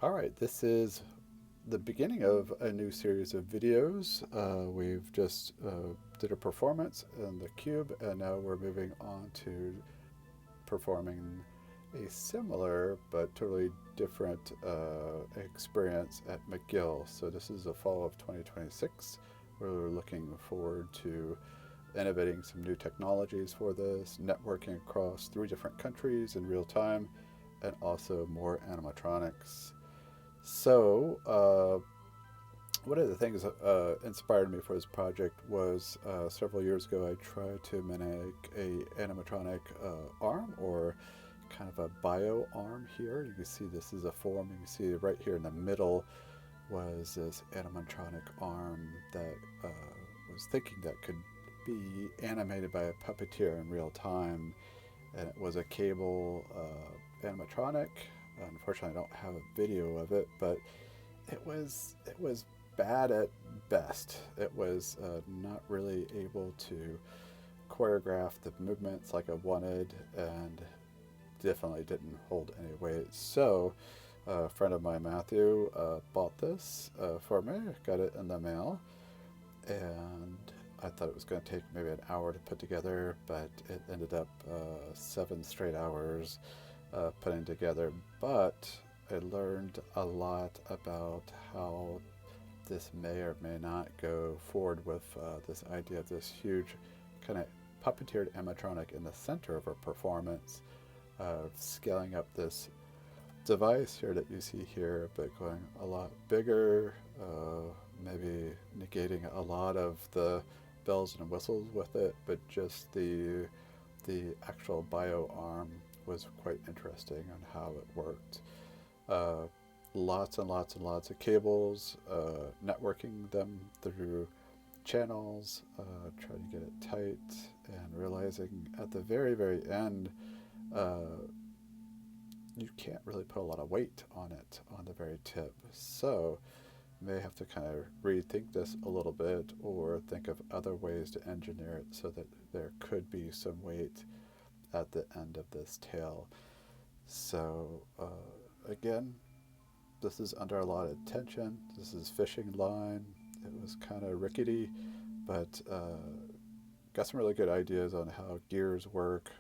All right, this is the beginning of a new series of videos. We've just did a performance in the cube, and now we're moving on to performing a similar but totally different experience at McGill. So this is the fall of 2026. We're looking forward to innovating some new technologies for this, networking across 3 different countries in real time, and also more animatronics. So, one of the things that inspired me for this project was several years ago I tried to mimic a animatronic arm, or kind of a bio arm here. You can see this is a form. You can see right here in the middle was this animatronic arm that was thinking that could be animated by a puppeteer in real time, and it was a cable animatronic. Unfortunately, I don't have a video of it, but it was bad at best. It was not really able to choreograph the movements like I wanted, and definitely didn't hold any weight. So, a friend of mine, Matthew, bought this for me. Got it in the mail, and I thought it was going to take maybe an hour to put together, but it ended up 7 straight hours putting together. But I learned a lot about how this may or may not go forward with this idea of this huge kind of puppeteered animatronic in the center of a performance, scaling up this device here that you see here, but going a lot bigger, maybe negating a lot of the bells and whistles with it, but just the actual bio arm was quite interesting on how it worked. Uh, Lots and lots and lots of cables, networking them through channels, trying to get it tight, and realizing at the very, very end, uh, you can't really put a lot of weight on it on the very tip. So you may have to kind of rethink this a little bit, or think of other ways to engineer it so that there could be some weight at the end of this tail. So again, this is under a lot of tension. This is fishing line. It was kind of rickety, but got some really good ideas on how gears work.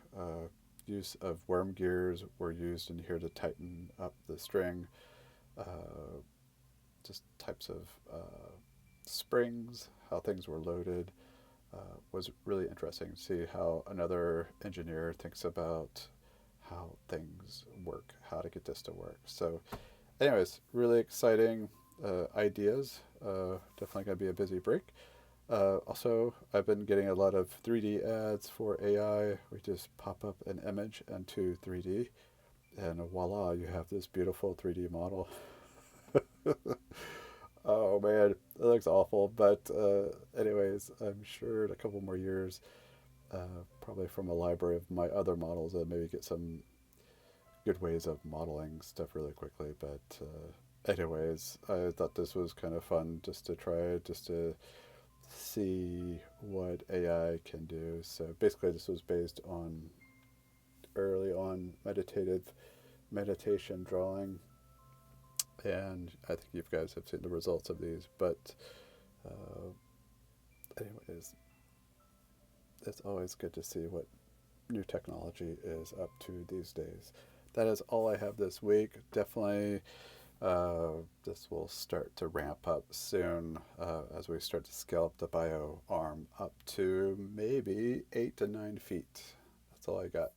Use of worm gears were used in here to tighten up the string. Uh, just types of springs, how things were loaded. Was really interesting to see how another engineer thinks about how things work, how to get this to work. So, anyways, really exciting ideas. Definitely going to be a busy break. Also, I've been getting a lot of 3D ads for AI. We just pop up an image into 3D, and voila, you have this beautiful 3D model. Oh man, it looks awful. But anyways, I'm sure in a couple more years, probably from a library of my other models, I'll maybe get some good ways of modeling stuff really quickly. But anyways, I thought this was kind of fun just to try, just to see what AI can do. So basically, this was based on early on meditative meditation drawing, and I think you guys have seen the results of these. But uh, anyways, it's always good to see what new technology is up to these days. That is all I have this week. Definitely, this will start to ramp up soon as we start to scale up the bio arm up to maybe 8 to 9 feet. That's all I got.